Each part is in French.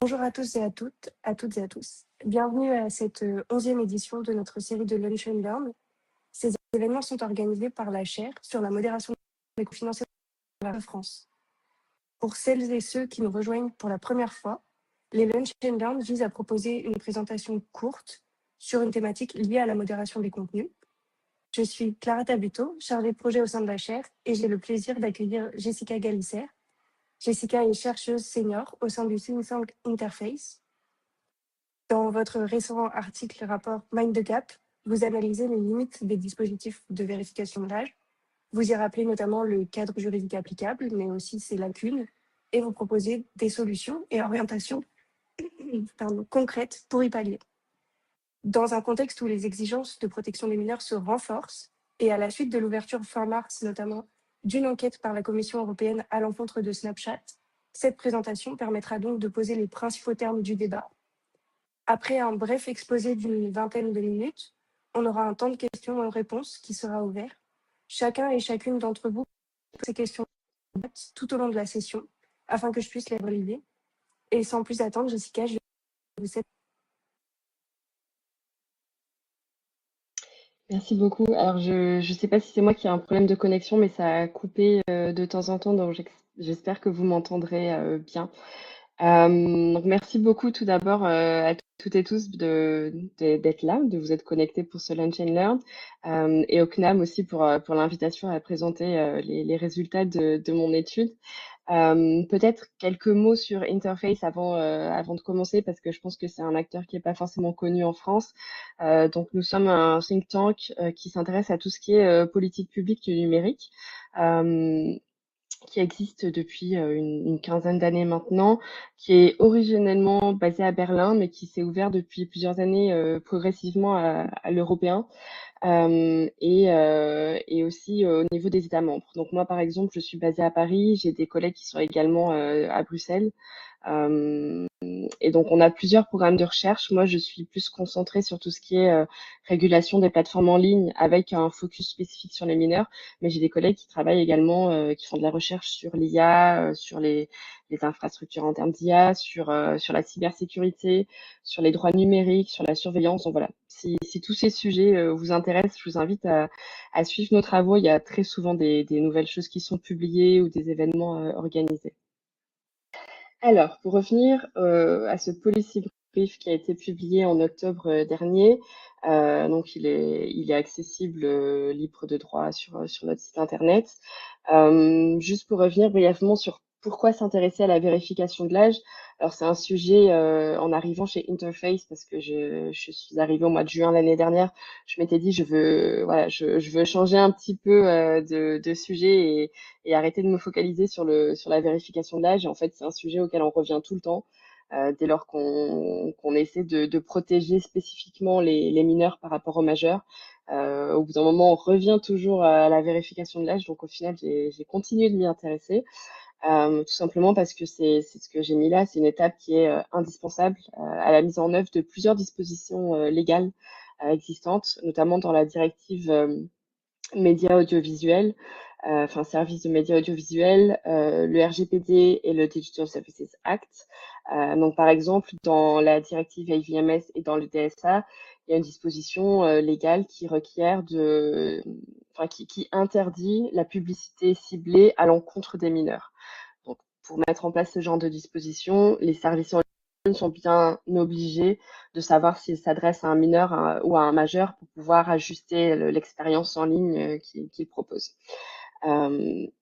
Bonjour à tous et à toutes et à tous. Bienvenue à cette 11e édition de notre série de Lunch and Learn. Ces événements sont organisés par la chaire sur la modération des coûts financiers de la France. Pour celles et ceux qui nous rejoignent pour la première fois, les Lunch and Learn visent à proposer une présentation courte sur une thématique liée à la modération des contenus. Je suis Clara Tabuteau, chargée de projet au sein de la chaire, et j'ai le plaisir d'accueillir Jessica Galisser. Jessica est chercheuse senior au sein du think tank Interface. Dans votre récent article rapport Mind the Gap, vous analysez les limites des dispositifs de vérification de l'âge. Vous y rappelez notamment le cadre juridique applicable, mais aussi ses lacunes, et vous proposez des solutions et orientations concrètes pour y pallier. Dans un contexte où les exigences de protection des mineurs se renforcent, et à la suite de l'ouverture fin mars notamment d'une enquête par la Commission européenne à l'encontre de Snapchat, cette présentation permettra donc de poser les principaux termes du débat. Après un bref exposé d'une vingtaine de minutes, on aura un temps de questions et réponses qui sera ouvert. Chacun et chacune d'entre vous pose ces questions tout au long de la session afin que je puisse les relayer. Et sans plus attendre, Jessica, je vais vous céder. Merci beaucoup. Alors, je ne sais pas si c'est moi qui ai un problème de connexion, mais ça a coupé de temps en temps, donc j'espère que vous m'entendrez bien. Donc merci beaucoup tout d'abord à toutes et tous d'être là, de vous être connectés pour ce Lunch and Learn, et au CNAM aussi pour l'invitation à présenter les résultats de mon étude. Peut-être quelques mots sur Interface avant de commencer, parce que je pense que c'est un acteur qui n'est pas forcément connu en France. Donc, nous sommes un think tank qui s'intéresse à tout ce qui est politique publique du numérique, qui existe depuis une quinzaine d'années maintenant, qui est originellement basé à Berlin, mais qui s'est ouvert depuis plusieurs années progressivement à l'européen. Et aussi au niveau des États membres. Donc moi, par exemple, je suis basée à Paris, j'ai des collègues qui sont également à Bruxelles. Euh, et donc, on a plusieurs programmes de recherche. Moi, je suis plus concentrée sur tout ce qui est régulation des plateformes en ligne avec un focus spécifique sur les mineurs. Mais j'ai des collègues qui travaillent également, qui font de la recherche sur l'IA, sur les infrastructures en termes d'IA, sur la cybersécurité, sur les droits numériques, sur la surveillance. Donc voilà, si tous ces sujets vous intéressent, je vous invite à suivre nos travaux. Il y a très souvent des nouvelles choses qui sont publiées ou des événements organisés. Alors, pour revenir à ce policy brief qui a été publié en octobre dernier, donc il est accessible libre de droit sur notre site internet. Juste pour revenir brièvement sur pourquoi s'intéresser à la vérification de l'âge. Alors, c'est un sujet en arrivant chez Interface, parce que je suis arrivée au mois de juin l'année dernière. Je m'étais dit, je veux changer un petit peu de sujet et arrêter de me focaliser sur la vérification de l'âge. Et en fait, c'est un sujet auquel on revient tout le temps, dès lors qu'on essaie de protéger spécifiquement les mineurs par rapport aux majeurs. Au bout d'un moment, on revient toujours à la vérification de l'âge. Donc, au final, j'ai continué de m'y intéresser, tout simplement parce que c'est ce que j'ai mis là. C'est une étape qui est indispensable à la mise en œuvre de plusieurs dispositions légales existantes, notamment dans la directive médias audiovisuels, enfin services de médias audiovisuels, le RGPD et le Digital Services Act. Donc par exemple, dans la directive AVMS et dans le DSA, il y a une disposition légale qui requiert qui interdit la publicité ciblée à l'encontre des mineurs. Donc pour mettre en place ce genre de disposition, les services en ligne sont bien obligés de savoir s'ils s'adressent à un mineur ou à un majeur pour pouvoir ajuster l'expérience en ligne qu'ils proposent.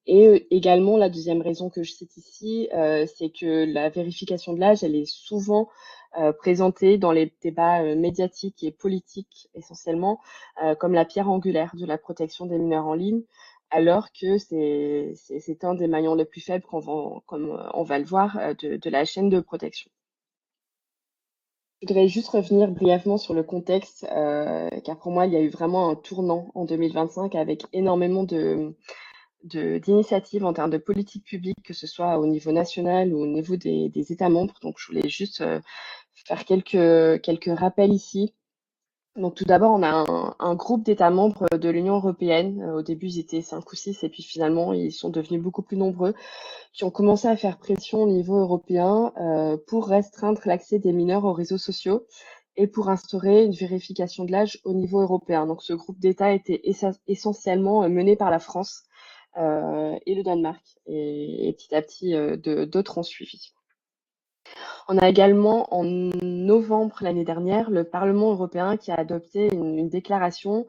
Et également, la deuxième raison que je cite ici, c'est que la vérification de l'âge, elle est souvent présentée dans les débats médiatiques et politiques essentiellement comme la pierre angulaire de la protection des mineurs en ligne, alors que c'est un des maillons les plus faibles, comme on va le voir, de la chaîne de protection. Je voudrais juste revenir brièvement sur le contexte, car pour moi, il y a eu vraiment un tournant en 2025 avec énormément d'initiatives en termes de politique publique, que ce soit au niveau national ou au niveau des États membres. Donc, je voulais juste faire quelques rappels ici. Donc tout d'abord, on a un groupe d'États membres de l'Union européenne. Au début, ils étaient 5 ou 6 et puis finalement, ils sont devenus beaucoup plus nombreux, qui ont commencé à faire pression au niveau européen pour restreindre l'accès des mineurs aux réseaux sociaux et pour instaurer une vérification de l'âge au niveau européen. Donc ce groupe d'États était essentiellement mené par la France et le Danemark. Et petit à petit, d'autres ont suivi. On a également, en novembre l'année dernière, le Parlement européen qui a adopté une déclaration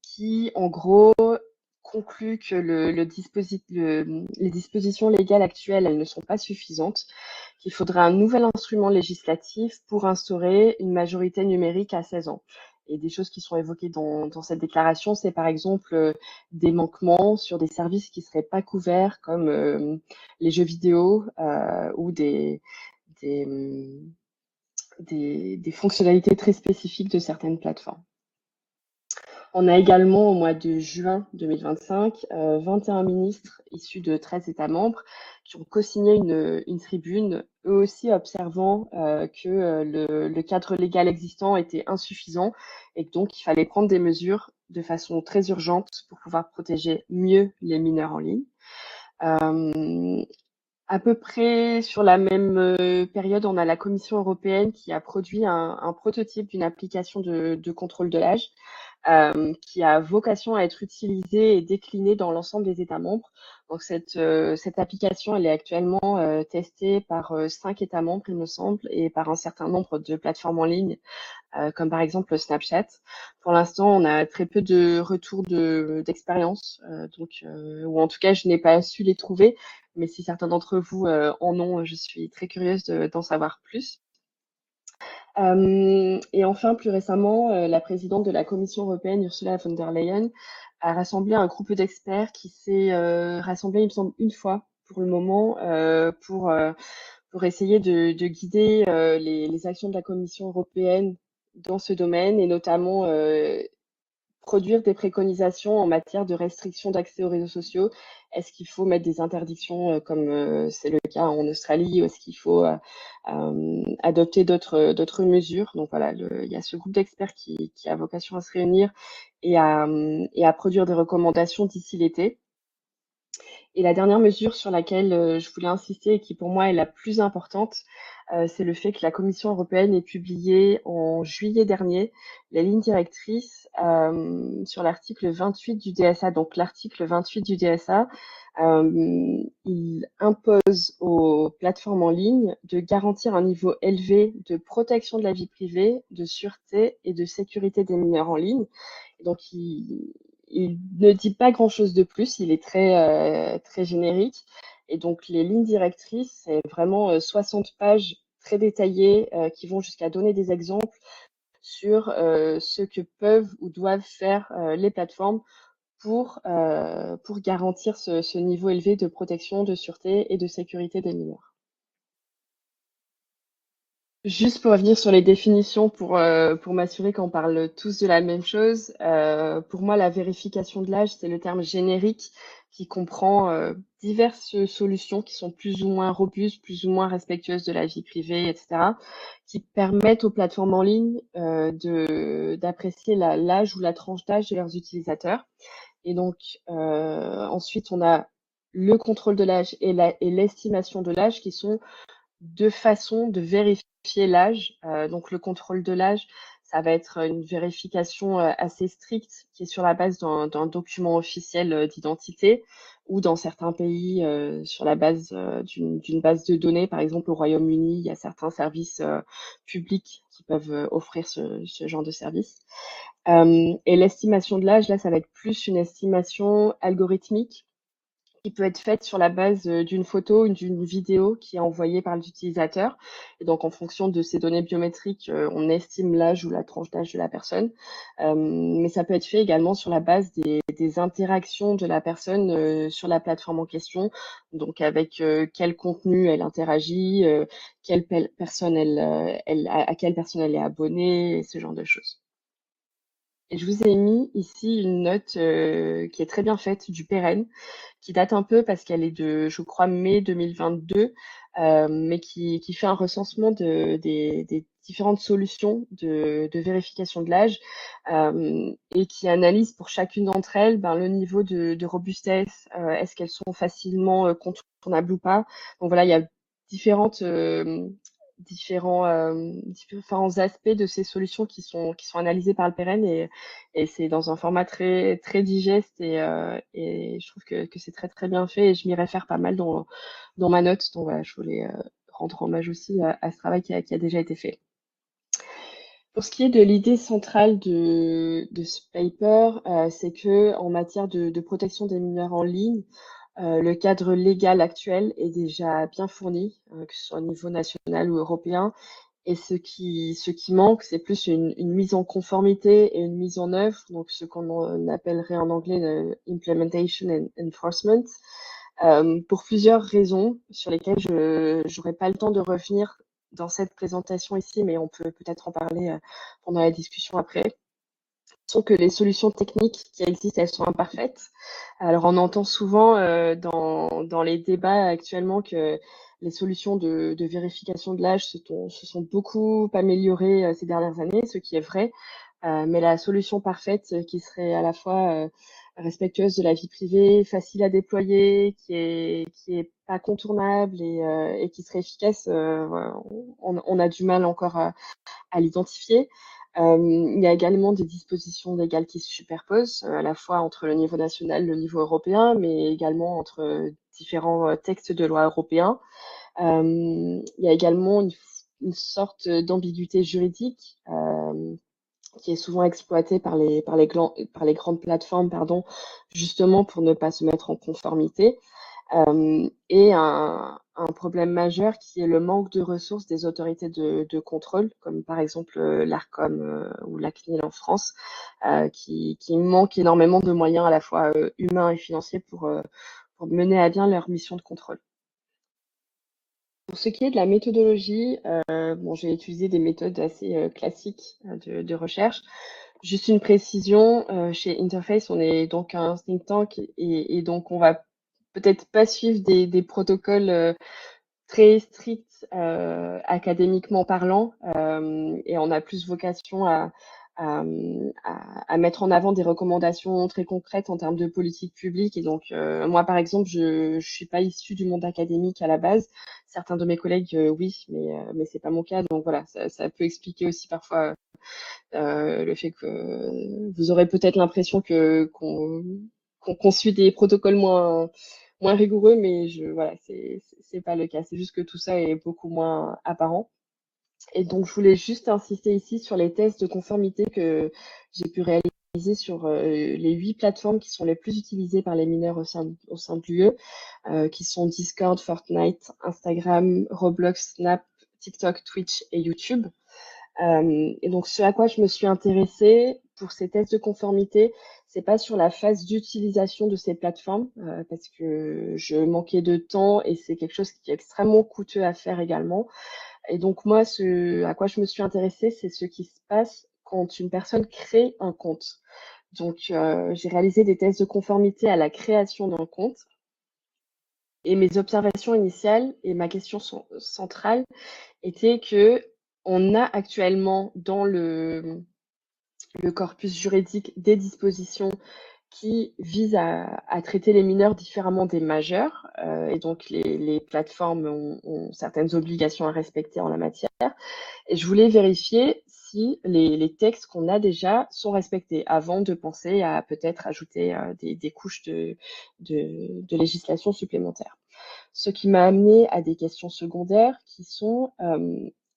qui, en gros, conclut que les dispositions légales actuelles, elles ne sont pas suffisantes, qu'il faudrait un nouvel instrument législatif pour instaurer une majorité numérique à 16 ans. Et des choses qui sont évoquées dans cette déclaration, c'est par exemple des manquements sur des services qui ne seraient pas couverts, comme les jeux vidéo ou des, des fonctionnalités très spécifiques de certaines plateformes. On a également, au mois de juin 2025, 21 ministres issus de 13 États membres qui ont co-signé une tribune, eux aussi observant que le cadre légal existant était insuffisant et que donc il fallait prendre des mesures de façon très urgente pour pouvoir protéger mieux les mineurs en ligne. À peu près sur la même période, on a la Commission européenne qui a produit un prototype d'une application de contrôle de l'âge qui a vocation à être utilisée et déclinée dans l'ensemble des États membres. Donc cette application, elle est actuellement testée par 5 États membres, il me semble, et par un certain nombre de plateformes en ligne, comme par exemple Snapchat. Pour l'instant, on a très peu de retours d'expérience, ou en tout cas, je n'ai pas su les trouver. Mais si certains d'entre vous en ont, je suis très curieuse d'en savoir plus. Et enfin, plus récemment, la présidente de la Commission européenne, Ursula von der Leyen, a rassemblé un groupe d'experts qui s'est rassemblé, il me semble, une fois pour le moment, pour essayer de guider les actions de la Commission européenne dans ce domaine et notamment produire des préconisations en matière de restriction d'accès aux réseaux sociaux. Est-ce qu'il faut mettre des interdictions comme c'est le cas en Australie ou est-ce qu'il faut adopter d'autres mesures? Donc voilà, il y a ce groupe d'experts qui a vocation à se réunir et à produire des recommandations d'ici l'été. Et la dernière mesure sur laquelle je voulais insister et qui pour moi est la plus importante, c'est le fait que la Commission européenne ait publié en juillet dernier les lignes directrices sur l'article 28 du DSA. Donc l'article 28 du DSA, il impose aux plateformes en ligne de garantir un niveau élevé de protection de la vie privée, de sûreté et de sécurité des mineurs en ligne. Et donc il ne dit pas grand-chose de plus, il est très générique. Et donc, les lignes directrices, c'est vraiment 60 pages très détaillées qui vont jusqu'à donner des exemples sur ce que peuvent ou doivent faire les plateformes pour garantir ce niveau élevé de protection, de sûreté et de sécurité des mineurs. Juste pour revenir sur les définitions, pour m'assurer qu'on parle tous de la même chose, pour moi, la vérification de l'âge, c'est le terme générique qui comprend diverses solutions qui sont plus ou moins robustes, plus ou moins respectueuses de la vie privée, etc., qui permettent aux plateformes en ligne d'apprécier l'âge ou la tranche d'âge de leurs utilisateurs. Et donc, ensuite, on a le contrôle de l'âge et l'estimation de l'âge qui sont deux façons de vérifier l'âge. Donc le contrôle de l'âge, ça va être une vérification assez stricte qui est sur la base d'un document officiel d'identité ou dans certains pays sur la base d'une base de données. Par exemple, au Royaume-Uni, il y a certains services publics qui peuvent offrir ce genre de service. Et l'estimation de l'âge, là, ça va être plus une estimation algorithmique qui peut être faite sur la base d'une photo ou d'une vidéo qui est envoyée par l'utilisateur. Et donc, en fonction de ces données biométriques, on estime l'âge ou la tranche d'âge de la personne. Mais ça peut être fait également sur la base des interactions de la personne sur la plateforme en question. Donc, avec quel contenu elle interagit, personne à quelle personne elle est abonnée, ce genre de choses. Et je vous ai mis ici une note qui est très bien faite du Pérenne, qui date un peu parce qu'elle est de, je crois, mai 2022, mais qui fait un recensement des différentes solutions de vérification de l'âge et qui analyse pour chacune d'entre elles ben, le niveau de robustesse, est-ce qu'elles sont facilement contournables ou pas. Donc voilà, il y a différentes différents aspects de ces solutions qui sont analysés par le Pérenne et c'est dans un format très très digeste et je trouve que c'est très très bien fait et je m'y réfère pas mal dans ma note. Donc voilà, je voulais rendre hommage aussi à ce travail qui a déjà été fait. Pour ce qui est de l'idée centrale de ce paper, c'est que en matière de protection des mineurs en ligne, le cadre légal actuel est déjà bien fourni, que ce soit au niveau national ou européen. Et ce qui manque, c'est plus une mise en conformité et une mise en œuvre, donc ce qu'on appellerait en anglais le implementation and enforcement, pour plusieurs raisons sur lesquelles je n'aurai pas le temps de revenir dans cette présentation ici, mais on peut peut-être en parler pendant la discussion après. Sont que les solutions techniques qui existent, elles sont imparfaites. Alors, on entend souvent dans les débats actuellement que les solutions de vérification de l'âge se sont beaucoup améliorées ces dernières années, ce qui est vrai. Mais la solution parfaite qui serait à la fois respectueuse de la vie privée, facile à déployer, qui est pas contournable et qui serait efficace, voilà, on a du mal encore à l'identifier. Il y a également des dispositions légales qui se superposent, à la fois entre le niveau national et le niveau européen, mais également entre différents textes de loi européens. Il y a également une sorte d'ambiguïté juridique qui est souvent exploitée par les grandes plateformes, pardon, justement pour ne pas se mettre en conformité. Et un problème majeur qui est le manque de ressources des autorités de contrôle, comme par exemple l'ARCOM ou la CNIL en France, qui manquent énormément de moyens à la fois humains et financiers pour mener à bien leur mission de contrôle. Pour ce qui est de la méthodologie, bon, j'ai utilisé des méthodes assez classiques de recherche. Juste une précision, chez Interface, on est donc un think tank et donc on va peut-être pas suivre des protocoles très stricts académiquement parlant et on a plus vocation à, à mettre en avant des recommandations très concrètes en termes de politique publique. Et donc, moi, par exemple, je suis pas issue du monde académique à la base. Certains de mes collègues, oui, mais c'est pas mon cas. Donc voilà, ça peut expliquer aussi parfois le fait que vous aurez peut-être l'impression qu'on suit des protocoles moins rigoureux, mais voilà, c'est pas le cas. C'est juste que tout ça est beaucoup moins apparent. Et donc, je voulais juste insister ici sur les tests de conformité que j'ai pu réaliser sur les 8 plateformes qui sont les plus utilisées par les mineurs au sein de l'UE, qui sont Discord, Fortnite, Instagram, Roblox, Snap, TikTok, Twitch et YouTube. Et donc, ce à quoi je me suis intéressée pour ces tests de conformité, c'est pas sur la phase d'utilisation de ces plateformes, parce que je manquais de temps et c'est quelque chose qui est extrêmement coûteux à faire également. Et donc, moi, ce à quoi je me suis intéressée, c'est ce qui se passe quand une personne crée un compte. Donc, j'ai réalisé des tests de conformité à la création d'un compte. Et mes observations initiales et ma question centrale était que on a actuellement dans le corpus juridique des dispositions qui visent à traiter les mineurs différemment des majeurs. Et donc, les plateformes ont certaines obligations à respecter en la matière. Et je voulais vérifier si les textes qu'on a déjà sont respectés avant de penser à peut-être ajouter des couches de législation supplémentaires. Ce qui m'a amené à des questions secondaires qui sont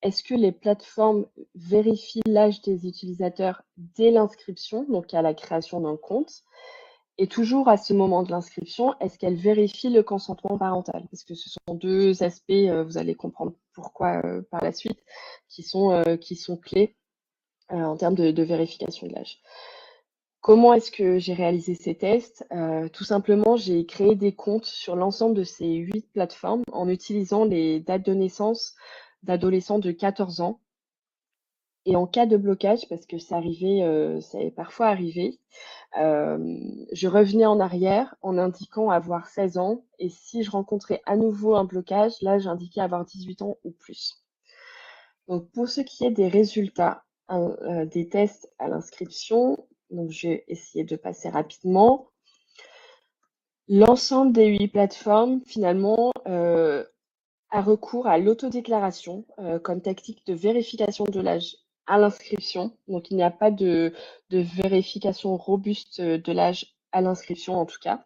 est-ce que les plateformes vérifient l'âge des utilisateurs dès l'inscription, donc à la création d'un compte? Et toujours à ce moment de l'inscription, est-ce qu'elles vérifient le consentement parental? Parce que ce sont deux aspects, vous allez comprendre pourquoi par la suite, qui sont clés en termes de vérification de l'âge. Comment est-ce que j'ai réalisé ces tests? Tout simplement, j'ai créé des comptes sur l'ensemble de ces 8 plateformes en utilisant les dates de naissance d'adolescents de 14 ans Et en cas de blocage, parce que ça est parfois arrivé, je revenais en arrière en indiquant avoir 16 ans. Et si je rencontrais à nouveau un blocage, là, j'indiquais avoir 18 ans ou plus. Donc, pour ce qui est des résultats des tests à l'inscription, donc je vais essayer de passer rapidement. L'ensemble des 8 plateformes, finalement, a recours à l'autodéclaration comme tactique de vérification de l'âge à l'inscription. Donc, il n'y a pas de vérification robuste de l'âge à l'inscription, en tout cas.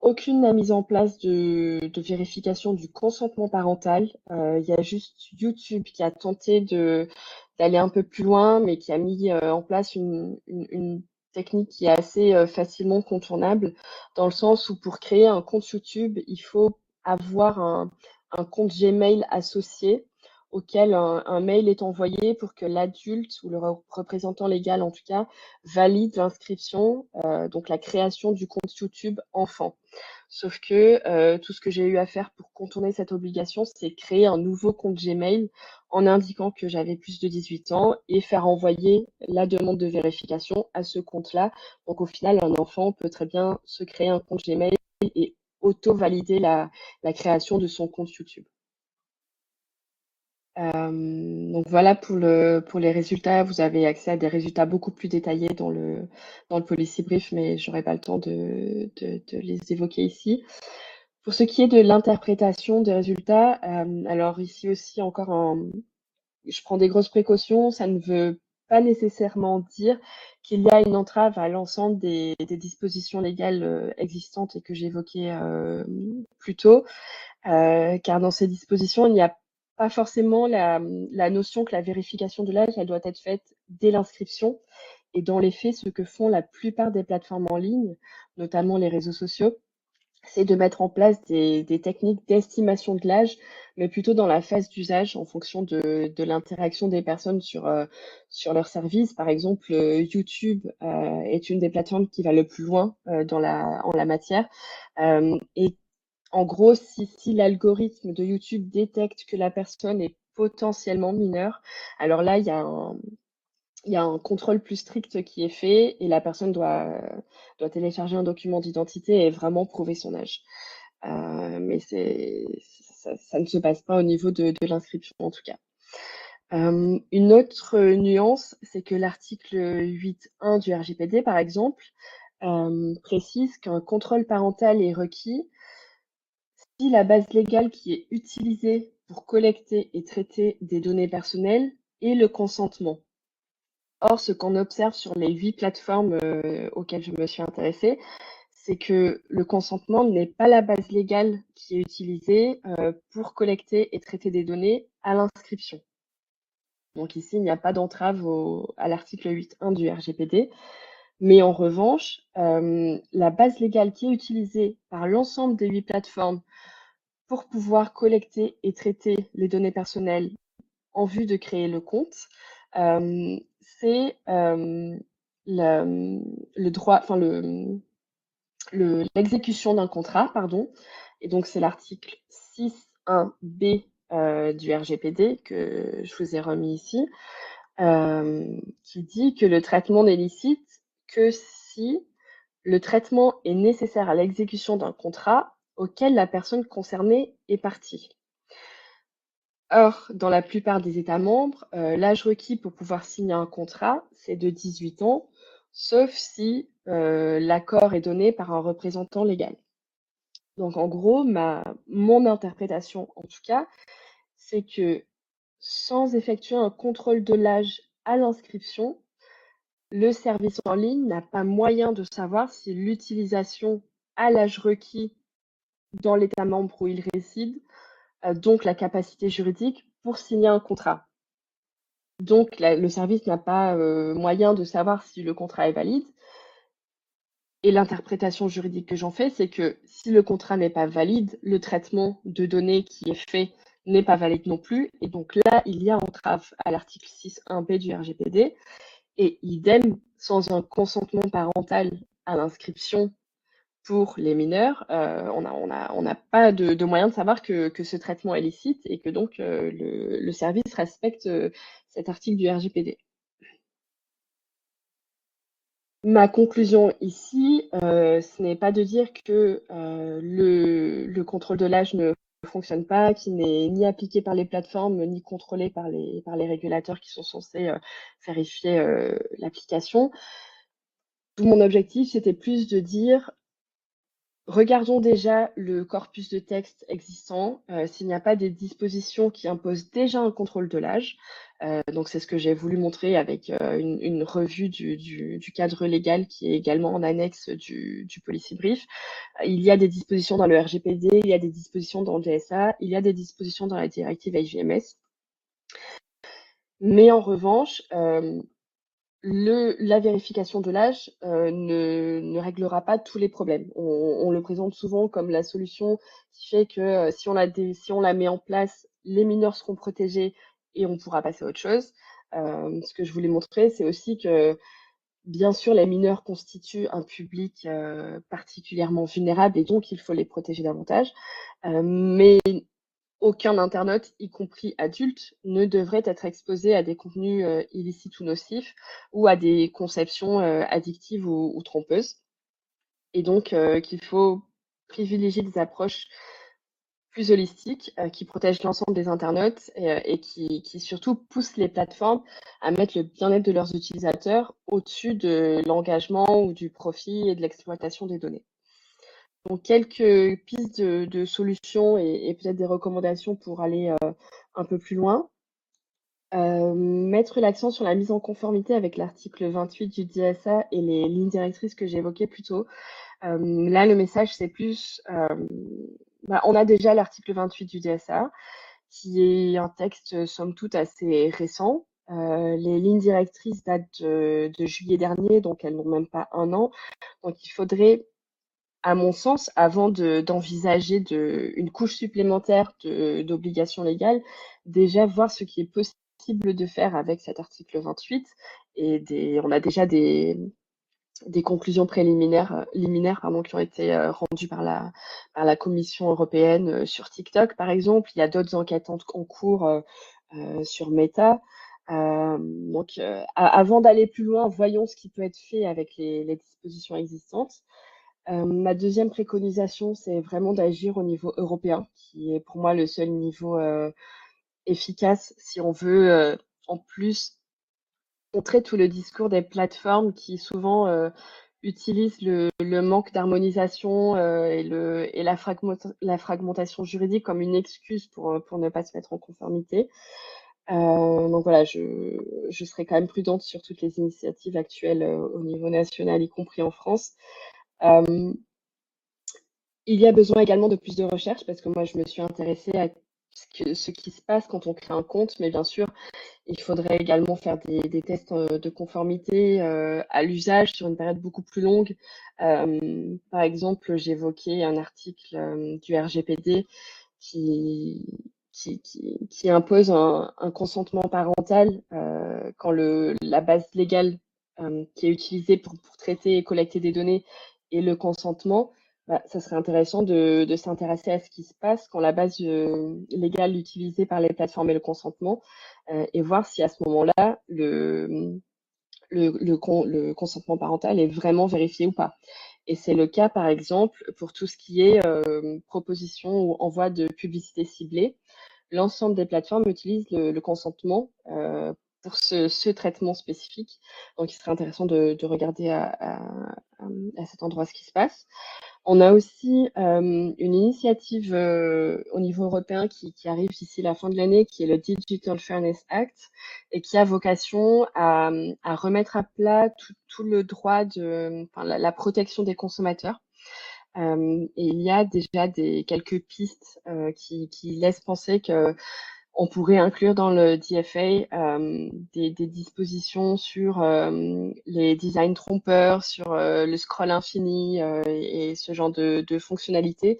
Aucune n'a mis en place de vérification du consentement parental. Il y a juste YouTube qui a tenté d'aller un peu plus loin, mais qui a mis en place une technique qui est assez facilement contournable, dans le sens où pour créer un compte YouTube, il faut avoir un compte Gmail associé auquel un mail est envoyé pour que l'adulte ou le représentant légal, en tout cas, valide l'inscription, donc la création du compte YouTube enfant. Sauf que tout ce que j'ai eu à faire pour contourner cette obligation, c'est créer un nouveau compte Gmail en indiquant que j'avais plus de 18 ans et faire envoyer la demande de vérification à ce compte-là. Donc au final, un enfant peut très bien se créer un compte Gmail et auto-valider la création de son compte YouTube. Donc voilà pour les résultats. Vous avez accès à des résultats beaucoup plus détaillés dans le policy brief, mais j'aurai pas le temps de les évoquer ici. Pour ce qui est de l'interprétation des résultats, alors ici aussi encore je prends des grosses précautions. Ça ne veut pas nécessairement dire qu'il y a une entrave à l'ensemble des dispositions légales existantes et que j'évoquais plus tôt. Car dans ces dispositions, il n'y a pas forcément la notion que la vérification de l'âge, elle doit être faite dès l'inscription. Et dans les faits, ce que font la plupart des plateformes en ligne, notamment les réseaux sociaux, c'est de mettre en place des techniques d'estimation de l'âge, mais plutôt dans la phase d'usage en fonction de l'interaction des personnes sur leur service. Par exemple, YouTube est une des plateformes qui va le plus loin en la matière. Et en gros, si l'algorithme de YouTube détecte que la personne est potentiellement mineure, alors là, il y a un contrôle plus strict qui est fait et la personne doit télécharger un document d'identité et vraiment prouver son âge. Mais ça ne se passe pas au niveau de l'inscription en tout cas. Une autre nuance, c'est que l'article 8.1 du RGPD, par exemple, précise qu'un contrôle parental est requis si la base légale qui est utilisée pour collecter et traiter des données personnelles est le consentement. Or, ce qu'on observe sur les 8 plateformes auxquelles je me suis intéressée, c'est que le consentement n'est pas la base légale qui est utilisée pour collecter et traiter des données à l'inscription. Donc ici, il n'y a pas d'entrave à l'article 8.1 du RGPD. Mais en revanche, la base légale qui est utilisée par l'ensemble des 8 plateformes pour pouvoir collecter et traiter les données personnelles en vue de créer le compte, c'est le droit, enfin l'exécution d'un contrat, pardon. Et donc c'est l'article 6.1b du RGPD que je vous ai remis ici, qui dit que le traitement n'est licite que si le traitement est nécessaire à l'exécution d'un contrat auquel la personne concernée est partie. Or, dans la plupart des États membres, l'âge requis pour pouvoir signer un contrat, c'est de 18 ans, sauf si l'accord est donné par un représentant légal. Donc, en gros, mon interprétation, en tout cas, c'est que sans effectuer un contrôle de l'âge à l'inscription, le service en ligne n'a pas moyen de savoir si l'utilisation à l'âge requis dans l'État membre où il réside, donc la capacité juridique pour signer un contrat. Donc, le service n'a pas moyen de savoir si le contrat est valide. Et l'interprétation juridique que j'en fais, c'est que si le contrat n'est pas valide, le traitement de données qui est fait n'est pas valide non plus. Et donc là, il y a entrave à l'article 6.1b du RGPD. Et idem, sans un consentement parental à l'inscription pour les mineurs, on n'a pas de moyen de savoir que ce traitement est licite et que donc le service respecte cet article du RGPD. Ma conclusion ici, ce n'est pas de dire que le contrôle de l'âge ne fonctionne pas, qui n'est ni appliqué par les plateformes, ni contrôlé par les régulateurs qui sont censés vérifier l'application. Mon objectif, c'était plus de dire, regardons déjà le corpus de texte existant, s'il n'y a pas des dispositions qui imposent déjà un contrôle de l'âge. Donc c'est ce que j'ai voulu montrer avec une revue du cadre légal qui est également en annexe du Policy Brief. Il y a des dispositions dans le RGPD, il y a des dispositions dans le DSA, il y a des dispositions dans la directive HVMS. Mais en revanche, la vérification de l'âge ne réglera pas tous les problèmes. On le présente souvent comme la solution qui fait que si on la met en place, les mineurs seront protégés et on pourra passer à autre chose. Ce que je voulais montrer, c'est aussi que, bien sûr, les mineurs constituent un public particulièrement vulnérable et donc il faut les protéger davantage. Mais aucun internaute, y compris adulte, ne devrait être exposé à des contenus illicites ou nocifs ou à des conceptions addictives ou trompeuses. Et donc qu'il faut privilégier des approches plus holistiques qui protègent l'ensemble des internautes et qui surtout poussent les plateformes à mettre le bien-être de leurs utilisateurs au-dessus de l'engagement ou du profit et de l'exploitation des données. Donc, quelques pistes de solutions et peut-être des recommandations pour aller un peu plus loin. Mettre l'accent sur la mise en conformité avec l'article 28 du DSA et les lignes directrices que j'évoquais plus tôt. Là, le message, c'est plus, on a déjà l'article 28 du DSA, qui est un texte, somme toute, assez récent. Les lignes directrices datent de juillet dernier, donc elles n'ont même pas un an. Donc, il faudrait, à mon sens, avant d'envisager une couche supplémentaire d'obligations légales, déjà voir ce qui est possible de faire avec cet article 28. Et on a déjà des conclusions préliminaires qui ont été rendues par la Commission européenne sur TikTok, par exemple. Il y a d'autres enquêtes en cours sur Meta. Donc, avant d'aller plus loin, voyons ce qui peut être fait avec les dispositions existantes. Ma deuxième préconisation, c'est vraiment d'agir au niveau européen, qui est pour moi le seul niveau efficace si on veut en plus contrer tout le discours des plateformes qui souvent utilisent le manque d'harmonisation et la fragmentation juridique comme une excuse pour ne pas se mettre en conformité. Donc voilà, je serai quand même prudente sur toutes les initiatives actuelles au niveau national, y compris en France. Il y a besoin également de plus de recherche parce que moi, je me suis intéressée à ce qui se passe quand on crée un compte, mais bien sûr, il faudrait également faire des tests de conformité à l'usage sur une période beaucoup plus longue. Par exemple, j'évoquais un article du RGPD qui, qui impose un consentement parental quand la base légale qui est utilisée pour traiter et collecter des données et le consentement. Ça serait intéressant de s'intéresser à ce qui se passe quand la base légale utilisée par les plateformes est le consentement et voir si à ce moment-là, le consentement parental est vraiment vérifié ou pas. Et c'est le cas, par exemple, pour tout ce qui est proposition ou envoi de publicité ciblée. L'ensemble des plateformes utilisent le consentement pour ce traitement spécifique. Donc, il serait intéressant de regarder à cet endroit ce qui se passe. On a aussi une initiative au niveau européen qui arrive d'ici la fin de l'année, qui est le Digital Fairness Act, et qui a vocation à remettre à plat tout le droit la protection des consommateurs. Et il y a déjà quelques pistes qui laissent penser que on pourrait inclure dans le DFA des dispositions sur les designs trompeurs, sur le scroll infini et ce genre de fonctionnalités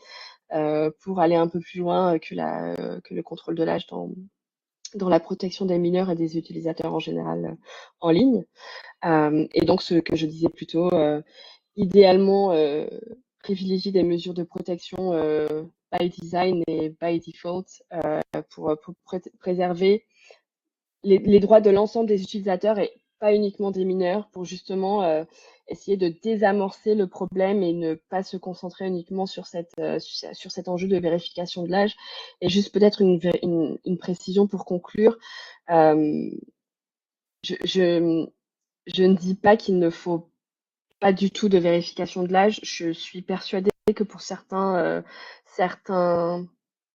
pour aller un peu plus loin que le contrôle de l'âge dans la protection des mineurs et des utilisateurs en général en ligne. Et donc, ce que je disais plus tôt, idéalement, privilégie des mesures de protection by design et by default pour préserver les droits de l'ensemble des utilisateurs et pas uniquement des mineurs, pour justement essayer de désamorcer le problème et ne pas se concentrer uniquement sur sur cet enjeu de vérification de l'âge. Et juste peut-être une précision pour conclure. Euh, je ne dis pas qu'il ne faut pas du tout de vérification de l'âge. Je suis persuadée que pour certains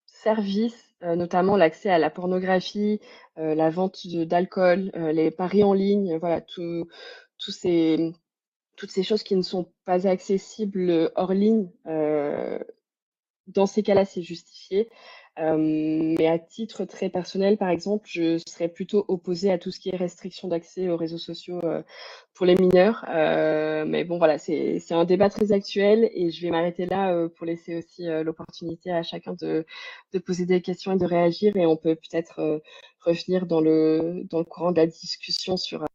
services, notamment l'accès à la pornographie, la vente d'alcool, les paris en ligne, voilà, tous ces, toutes ces choses qui ne sont pas accessibles hors ligne, dans ces cas-là, c'est justifié. Mais à titre très personnel, par exemple, je serais plutôt opposée à tout ce qui est restriction d'accès aux réseaux sociaux pour les mineurs. Mais bon, voilà, c'est un débat très actuel et je vais m'arrêter là pour laisser aussi l'opportunité à chacun de poser des questions et de réagir. Et on peut peut-être revenir dans le courant de la discussion sur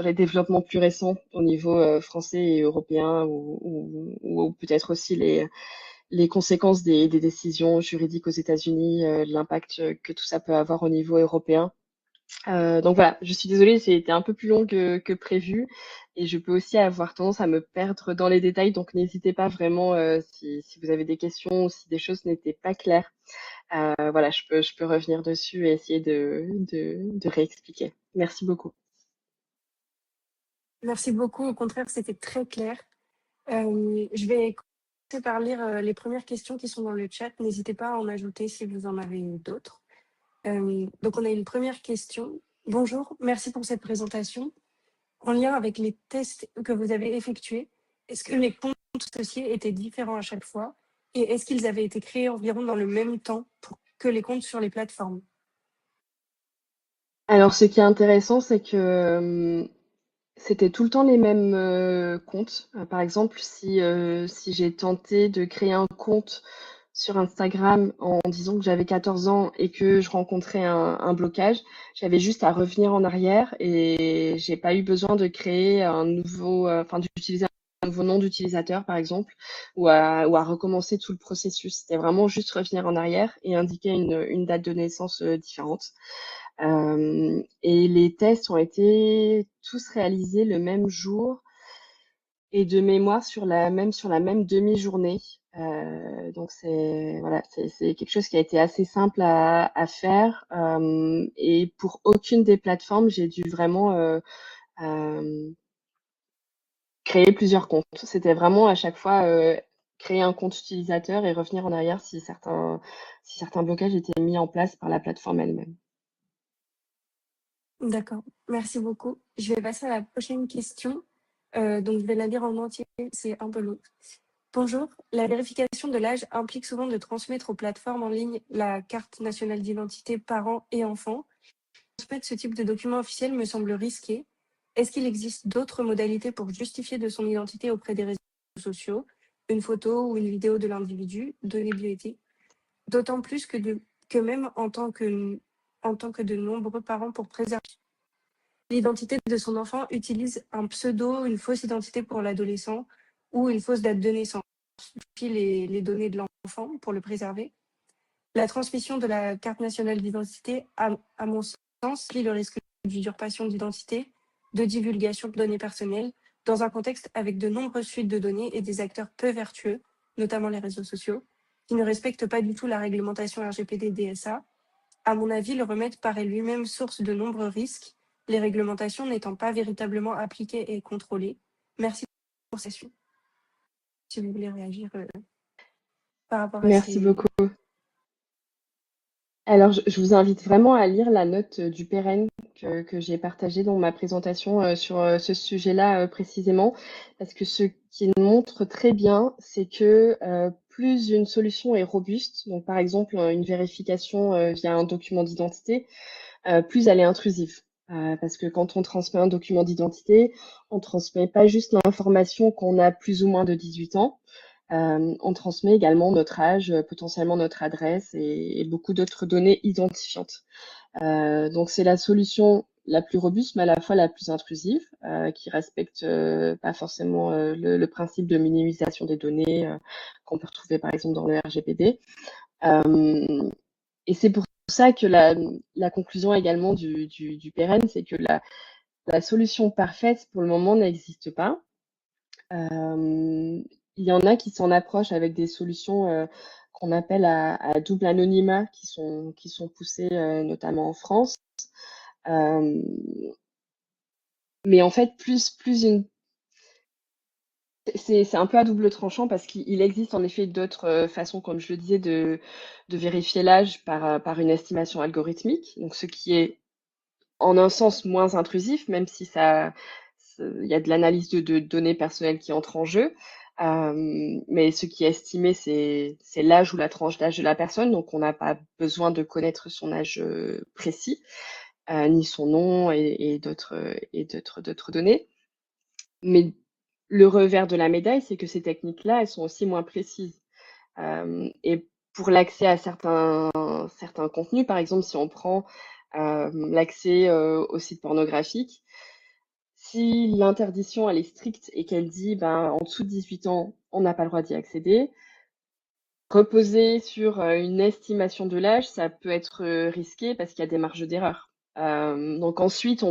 les développements plus récents au niveau français et européen ou peut-être aussi les conséquences des décisions juridiques aux États-Unis, l'impact que tout ça peut avoir au niveau européen. Donc voilà, je suis désolée, j'ai été un peu plus longue que prévu et je peux aussi avoir tendance à me perdre dans les détails, donc n'hésitez pas vraiment si vous avez des questions ou si des choses n'étaient pas claires. Voilà, je peux revenir dessus et essayer de réexpliquer. Merci beaucoup. Merci beaucoup. Au contraire, c'était très clair. Je vais commencer par lire les premières questions qui sont dans le chat. N'hésitez pas à en ajouter si vous en avez d'autres. Donc, on a une première question. Bonjour, merci pour cette présentation. En lien avec les tests que vous avez effectués, est-ce que les comptes associés étaient différents à chaque fois? Et est-ce qu'ils avaient été créés environ dans le même temps que les comptes sur les plateformes? Alors, ce qui est intéressant, c'est que c'était tout le temps les mêmes comptes. Par exemple, si j'ai tenté de créer un compte sur Instagram en disant que j'avais 14 ans et que je rencontrais un blocage, j'avais juste à revenir en arrière et j'ai pas eu besoin de créer un nouveau, enfin d'utiliser un nouveau nom d'utilisateur par exemple, ou à recommencer tout le processus. C'était vraiment juste revenir en arrière et indiquer une date de naissance différente. Et les tests ont été tous réalisés le même jour et de mémoire sur la même demi-journée. Donc c'est voilà, c'est quelque chose qui a été assez simple à faire. Et pour aucune des plateformes, j'ai dû vraiment euh, créer plusieurs comptes. C'était vraiment à chaque fois créer un compte utilisateur et revenir en arrière si certains blocages étaient mis en place par la plateforme elle-même. D'accord, merci beaucoup. Je vais passer à la prochaine question. Donc, je vais la lire en entier, c'est un peu long. Bonjour, la vérification de l'âge implique souvent de transmettre aux plateformes en ligne la carte nationale d'identité parents et enfants. Transmettre ce type de document officiel me semble risqué. Est-ce qu'il existe d'autres modalités pour justifier de son identité auprès des réseaux sociaux, une photo ou une vidéo de l'individu, données biométriques? D'autant plus que même en tant que de nombreux parents pour préserver l'identité de son enfant utilisent un pseudo, une fausse identité pour l'adolescent ou une fausse date de naissance, puis les données de l'enfant pour le préserver. La transmission de la carte nationale d'identité, à mon sens, lie le risque d'usurpation d'identité, de divulgation de données personnelles, dans un contexte avec de nombreuses fuites de données et des acteurs peu vertueux, notamment les réseaux sociaux, qui ne respectent pas du tout la réglementation RGPD DSA. À mon avis, le remède paraît lui-même source de nombreux risques, les réglementations n'étant pas véritablement appliquées et contrôlées. Merci pour cette question. Si vous voulez réagir par rapport à Merci ces... beaucoup. Alors, je vous invite vraiment à lire la note du Pérenne que j'ai partagée dans ma présentation sur ce sujet-là précisément, parce que ce qu'il montre très bien, c'est que plus une solution est robuste, donc par exemple une vérification via un document d'identité, plus elle est intrusive. Parce que quand on transmet un document d'identité, on transmet pas juste l'information qu'on a plus ou moins de 18 ans, on transmet également notre âge, potentiellement notre adresse et beaucoup d'autres données identifiantes. Donc c'est la solution la plus robuste, mais à la fois la plus intrusive, qui respecte pas forcément le principe de minimisation des données qu'on peut retrouver par exemple dans le RGPD. Et c'est pour ça que la conclusion également du PRN, c'est que la solution parfaite pour le moment n'existe pas. Il y en a qui s'en approchent avec des solutions qu'on appelle à double anonymat, qui sont poussées notamment en France. Mais en fait, c'est un peu à double tranchant parce qu'il existe en effet d'autres façons, comme je le disais, de vérifier l'âge par une estimation algorithmique. Donc, ce qui est en un sens moins intrusif, même si il y a de l'analyse de données personnelles qui entre en jeu. Mais ce qui est estimé, c'est l'âge ou la tranche d'âge de la personne. Donc, on n'a pas besoin de connaître son âge précis, ni son nom et d'autres données. Mais le revers de la médaille, c'est que ces techniques-là, elles sont aussi moins précises. Et pour l'accès à certains contenus, par exemple, si on prend l'accès aux sites pornographiques, si l'interdiction elle est stricte et qu'elle dit en dessous de 18 ans, on n'a pas le droit d'y accéder, reposer sur une estimation de l'âge, ça peut être risqué parce qu'il y a des marges d'erreur. Donc ensuite,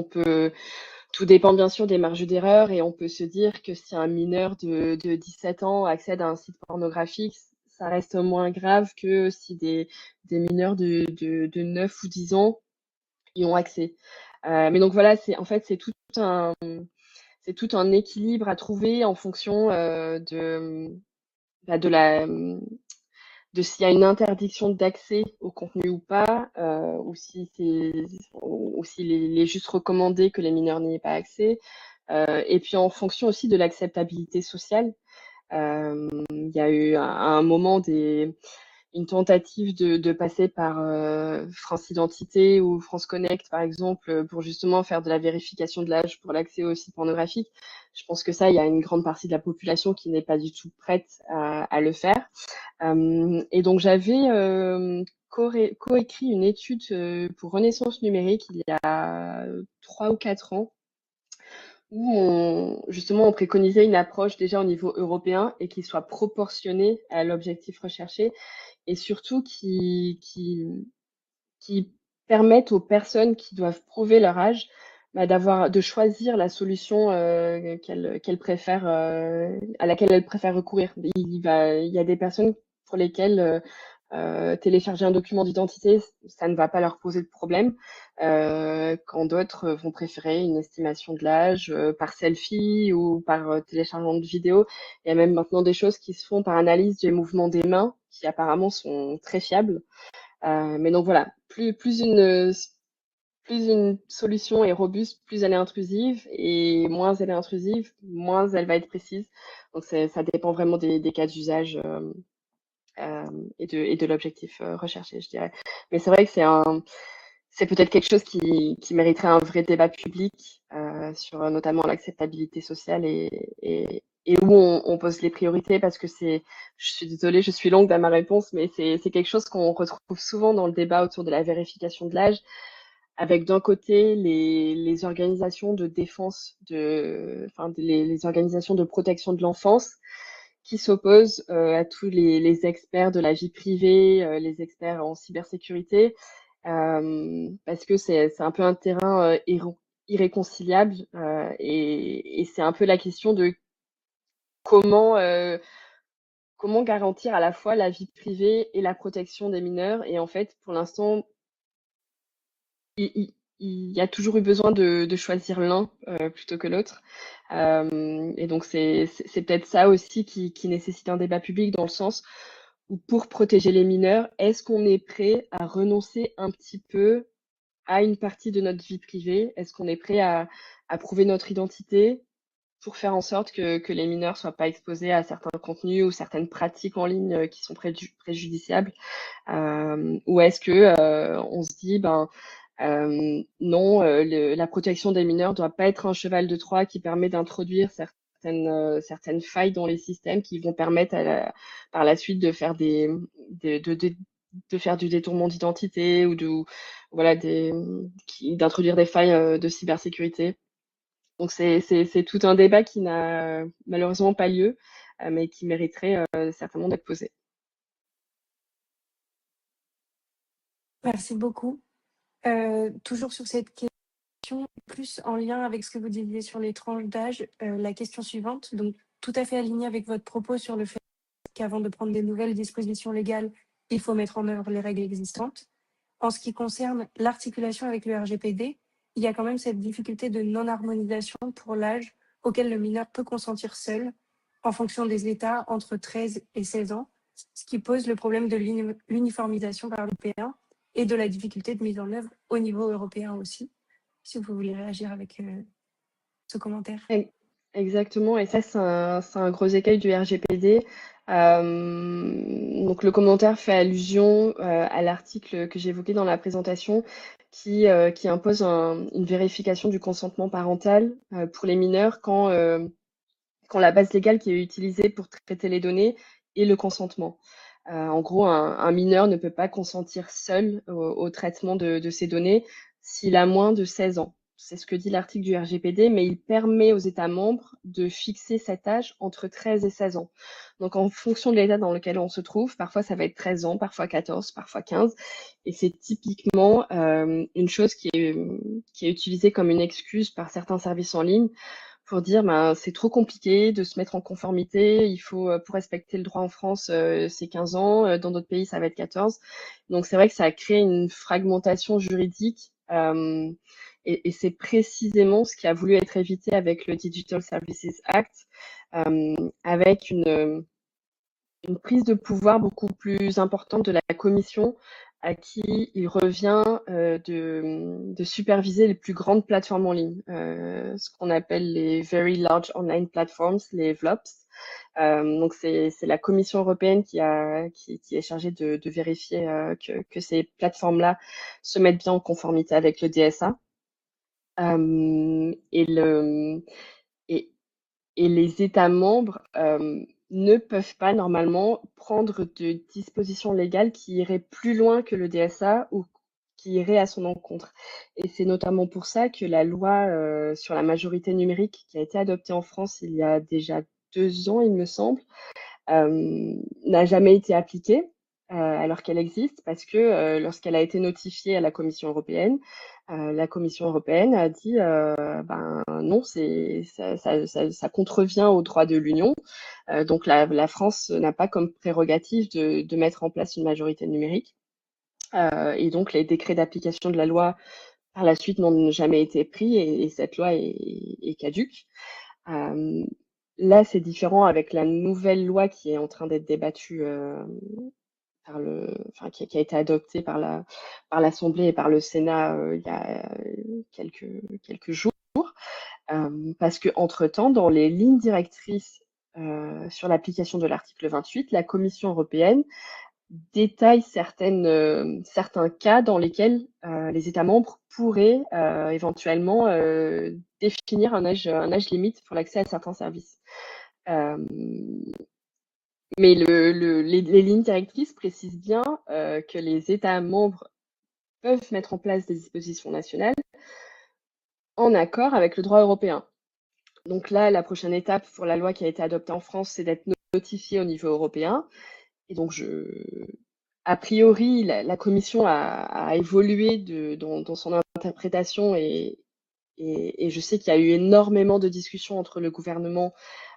tout dépend bien sûr des marges d'erreur et on peut se dire que si un mineur de 17 ans accède à un site pornographique, ça reste moins grave que si des mineurs de 9 ou 10 ans y ont accès. Mais donc voilà, c'est tout un équilibre à trouver en fonction bah, de s'il y a une interdiction d'accès au contenu ou pas, ou si il est juste recommandé que les mineurs n'y aient pas accès. Et puis en fonction aussi de l'acceptabilité sociale. Il y a eu à un moment une tentative de passer par France Identité ou France Connect, par exemple, pour justement faire de la vérification de l'âge pour l'accès aux sites pornographiques. Je pense que ça, il y a une grande partie de la population qui n'est pas du tout prête à le faire. Et donc, j'avais coécrit une étude pour Renaissance numérique il y a 3 ou 4 ans, où justement on préconisait une approche déjà au niveau européen et qui soit proportionnée à l'objectif recherché et surtout qui permettent aux personnes qui doivent prouver leur âge de choisir la solution qu'elles préfèrent, à laquelle elles préfèrent recourir. Il y a des personnes pour lesquelles télécharger un document d'identité, ça ne va pas leur poser de problème, quand d'autres vont préférer une estimation de l'âge par selfie ou par téléchargement de vidéo. Il y a même maintenant des choses qui se font par analyse des mouvements des mains, qui apparemment sont très fiables. Mais donc voilà, plus une solution est robuste, plus elle est intrusive, et moins elle est intrusive, moins elle va être précise. Donc ça dépend vraiment des cas d'usage et de l'objectif recherché, je dirais. Mais c'est vrai que c'est peut-être quelque chose qui mériterait un vrai débat public sur notamment l'acceptabilité sociale et où on pose les priorités parce que je suis désolée, je suis longue dans ma réponse, mais c'est quelque chose qu'on retrouve souvent dans le débat autour de la vérification de l'âge, avec d'un côté les organisations de défense les organisations de protection de l'enfance qui s'opposent à tous les experts de la vie privée, les experts en cybersécurité, parce que c'est un peu un terrain irréconciliable et c'est un peu la question de comment comment garantir à la fois la vie privée et la protection des mineurs. Et en fait, pour l'instant, il y a toujours eu besoin de choisir l'un plutôt que l'autre. Et donc, c'est peut-être ça aussi qui nécessite un débat public dans le sens où pour protéger les mineurs, est-ce qu'on est prêt à renoncer un petit peu à une partie de notre vie privée? Est-ce qu'on est prêt à prouver notre identité pour faire en sorte que les mineurs soient pas exposés à certains contenus ou certaines pratiques en ligne qui sont préjudiciables? Ou est-ce que on se dit, non, la protection des mineurs doit pas être un cheval de Troie qui permet d'introduire certaines failles dans les systèmes qui vont permettre par la suite de faire de faire du détournement d'identité ou voilà, d'introduire des failles de cybersécurité. Donc c'est tout un débat qui n'a malheureusement pas lieu, mais qui mériterait certainement d'être posé. Merci beaucoup. Toujours sur cette question, plus en lien avec ce que vous disiez sur les tranches d'âge, la question suivante, donc tout à fait alignée avec votre propos sur le fait qu'avant de prendre des nouvelles dispositions légales, il faut mettre en œuvre les règles existantes. En ce qui concerne l'articulation avec le RGPD, il y a quand même cette difficulté de non-harmonisation pour l'âge auquel le mineur peut consentir seul, en fonction des États, entre 13 et 16 ans, ce qui pose le problème de l'uniformisation par l'Européen et de la difficulté de mise en œuvre au niveau européen aussi. Si vous voulez réagir avec ce commentaire. Exactement, et ça, c'est un gros écueil du RGPD. Donc, le commentaire fait allusion à l'article que j'évoquais dans la présentation qui impose une vérification du consentement parental pour les mineurs quand la base légale qui est utilisée pour traiter les données est le consentement. En gros, un mineur ne peut pas consentir seul au traitement de ces données s'il a moins de 16 ans. C'est ce que dit l'article du RGPD, mais il permet aux États membres de fixer cet âge entre 13 et 16 ans. Donc, en fonction de l'état dans lequel on se trouve, parfois ça va être 13 ans, parfois 14, parfois 15. Et c'est typiquement une chose qui est utilisée comme une excuse par certains services en ligne pour dire ben, c'est trop compliqué de se mettre en conformité, il faut, pour respecter le droit en France, c'est 15 ans, dans d'autres pays, ça va être 14. Donc c'est vrai que ça a créé une fragmentation juridique, et c'est précisément ce qui a voulu être évité avec le Digital Services Act, avec une prise de pouvoir beaucoup plus importante de la Commission, à qui il revient de superviser les plus grandes plateformes en ligne, ce qu'on appelle les Very Large Online Platforms, les VLOPS. Donc c'est la Commission européenne qui est chargée de vérifier que ces plateformes-là se mettent bien en conformité avec le DSA. Et, et les États membres ne peuvent pas normalement prendre de dispositions légales qui iraient plus loin que le DSA ou qui iraient à son encontre. Et c'est notamment pour ça que la loi sur la majorité numérique qui a été adoptée en France il y a déjà 2 ans, il me semble, n'a jamais été appliquée alors qu'elle existe, parce que lorsqu'elle a été notifiée à la Commission européenne a dit ben non, ça contrevient au droit de l'Union. Donc la France n'a pas comme prérogative de mettre en place une majorité numérique. Et donc les décrets d'application de la loi par la suite n'ont jamais été pris, et cette loi est caduque. Là, c'est différent avec la nouvelle loi qui est en train d'être débattue qui a été adoptée par l'Assemblée et par le Sénat il y a quelques jours. Parce que entre-temps, dans les lignes directrices sur l'application de l'article 28, la Commission européenne détaille certains cas dans lesquels les États membres pourraient éventuellement définir un âge limite pour l'accès à certains services. Mais les lignes directrices précisent bien que les États membres peuvent mettre en place des dispositions nationales en accord avec le droit européen. Donc là, la prochaine étape pour la loi qui a été adoptée en France, c'est d'être notifiée au niveau européen. Et donc, a priori, la Commission a évolué dans son interprétation, et je sais qu'il y a eu énormément de discussions entre le gouvernement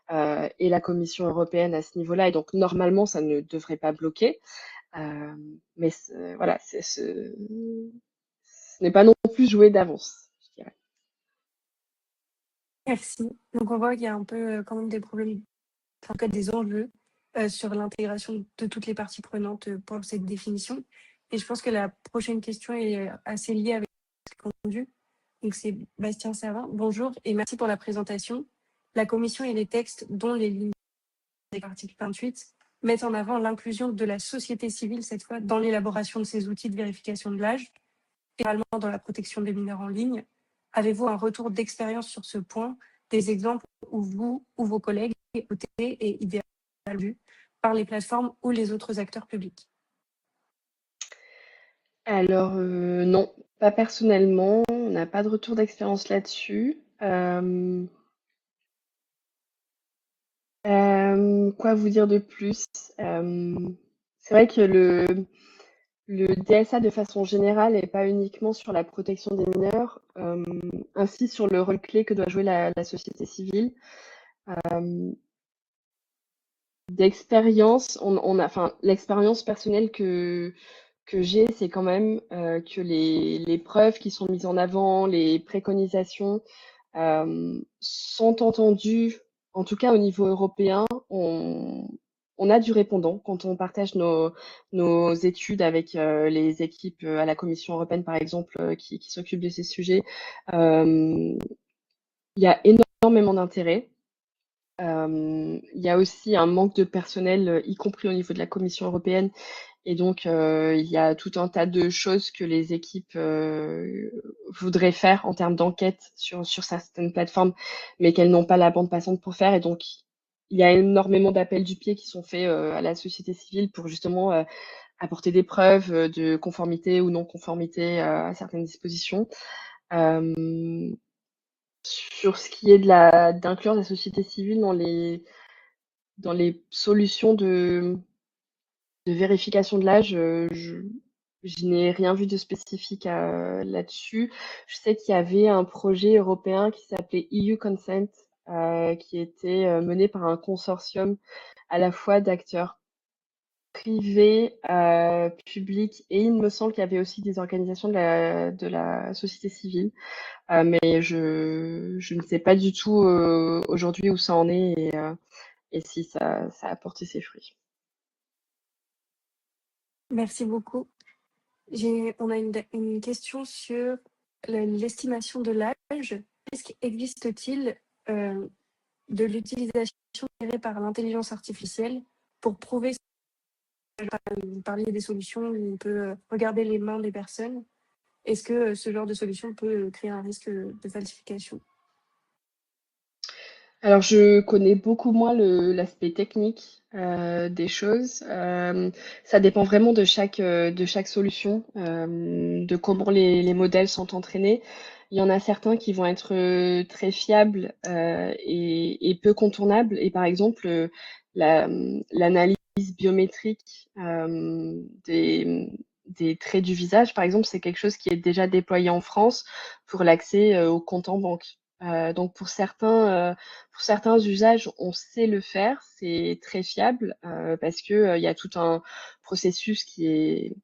et la Commission européenne à ce niveau-là, et donc normalement, ça ne devrait pas bloquer. Mais voilà, ce n'est pas non plus joué d'avance, je dirais. Merci. Donc on voit qu'il y a un peu quand même des problèmes, en tout cas des enjeux sur l'intégration de toutes les parties prenantes pour cette définition. Et je pense que la prochaine question est assez liée avec ce qu'on a vu. Donc c'est Bastien Savin. Bonjour et merci pour la présentation. La Commission et les textes, dont les lignes de l'article 28, mettent en avant l'inclusion de la société civile, cette fois, dans l'élaboration de ces outils de vérification de l'âge, généralement dans la protection des mineurs en ligne. Avez-vous un retour d'expérience sur ce point, des exemples où vous ou vos collègues ont été et idéalement vus par les plateformes ou les autres acteurs publics? Alors non, Pas personnellement, on n'a pas de retour d'expérience là-dessus. Quoi vous dire de plus? C'est vrai que le DSA, de façon générale, et pas uniquement sur la protection des mineurs, insiste sur le rôle clé que doit jouer la société civile. D'expérience, enfin, l'expérience personnelle que j'ai, c'est quand même que les preuves qui sont mises en avant, les préconisations sont entendues, en tout cas au niveau européen. On a du répondant quand on partage nos études avec les équipes à la Commission européenne, par exemple, qui s'occupent de ces sujets. Il y a énormément d'intérêt. Il y a aussi un manque de personnel, y compris au niveau de la Commission européenne. Et donc, il y a tout un tas de choses que les équipes voudraient faire en termes d'enquête sur certaines plateformes, mais qu'elles n'ont pas la bande passante pour faire. Et donc, il y a énormément d'appels du pied qui sont faits à la société civile pour justement apporter des preuves de conformité ou non-conformité à certaines dispositions. Sur ce qui est d'inclure la société civile dans les solutions de vérification de l'âge, je n'ai rien vu de spécifique là-dessus. Je sais qu'il y avait un projet européen qui s'appelait EU Consent, qui était mené par un consortium à la fois d'acteurs privés, publics, et il me semble qu'il y avait aussi des organisations de la société civile. Mais je ne sais pas du tout aujourd'hui où ça en est et si ça a porté ses fruits. Merci beaucoup. On a une question sur l'estimation de l'âge. Est-ce qu'existe-t-il de l'utilisation gérée par l'intelligence artificielle pour prouver, vous parliez des solutions où on peut regarder les mains des personnes. Est-ce que ce genre de solution peut créer un risque de falsification? Alors, je connais beaucoup moins l'aspect technique des choses. Ça dépend vraiment de chaque solution, de comment les modèles sont entraînés. Il y en a certains qui vont être très fiables et peu contournables. Et par exemple, l'analyse biométrique des traits du visage, par exemple, c'est quelque chose qui est déjà déployé en France pour l'accès au compte en banque. Donc pour certains usages, on sait le faire, c'est très fiable parce que il y a tout un processus qui est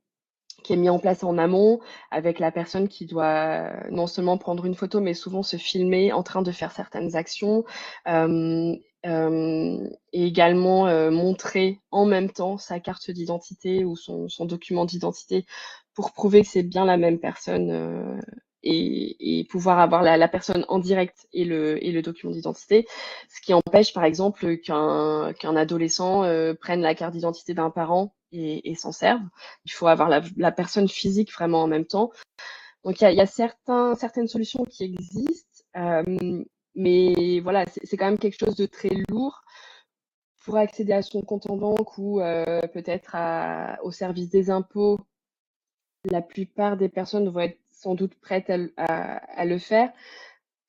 mis en place en amont avec la personne qui doit non seulement prendre une photo, mais souvent se filmer en train de faire certaines actions euh, et également montrer en même temps sa carte d'identité ou son document d'identité pour prouver que c'est bien la même personne et pouvoir avoir la personne en direct et le document d'identité. Ce qui empêche, par exemple, qu'un adolescent prenne la carte d'identité d'un parent et s'en serve. Il faut avoir la personne physique vraiment en même temps. Donc il y a certaines solutions qui existent, mais voilà, c'est quand même quelque chose de très lourd pour accéder à son compte en banque ou peut-être au service des impôts. La plupart des personnes vont être sans doute prêtes à le faire.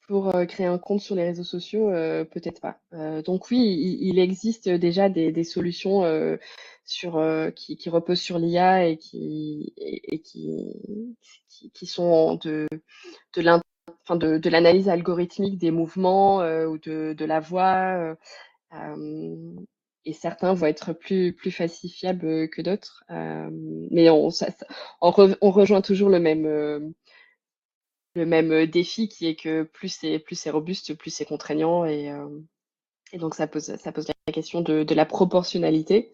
Pour créer un compte sur les réseaux sociaux, peut-être pas. Donc oui, il existe déjà des solutions qui reposent sur l'IA et qui sont enfin de l'analyse algorithmique des mouvements ou de la voix. Et certains vont être plus falsifiables que d'autres. Mais on rejoint toujours le même défi qui est que plus c'est robuste, plus c'est contraignant et donc ça pose la question de la proportionnalité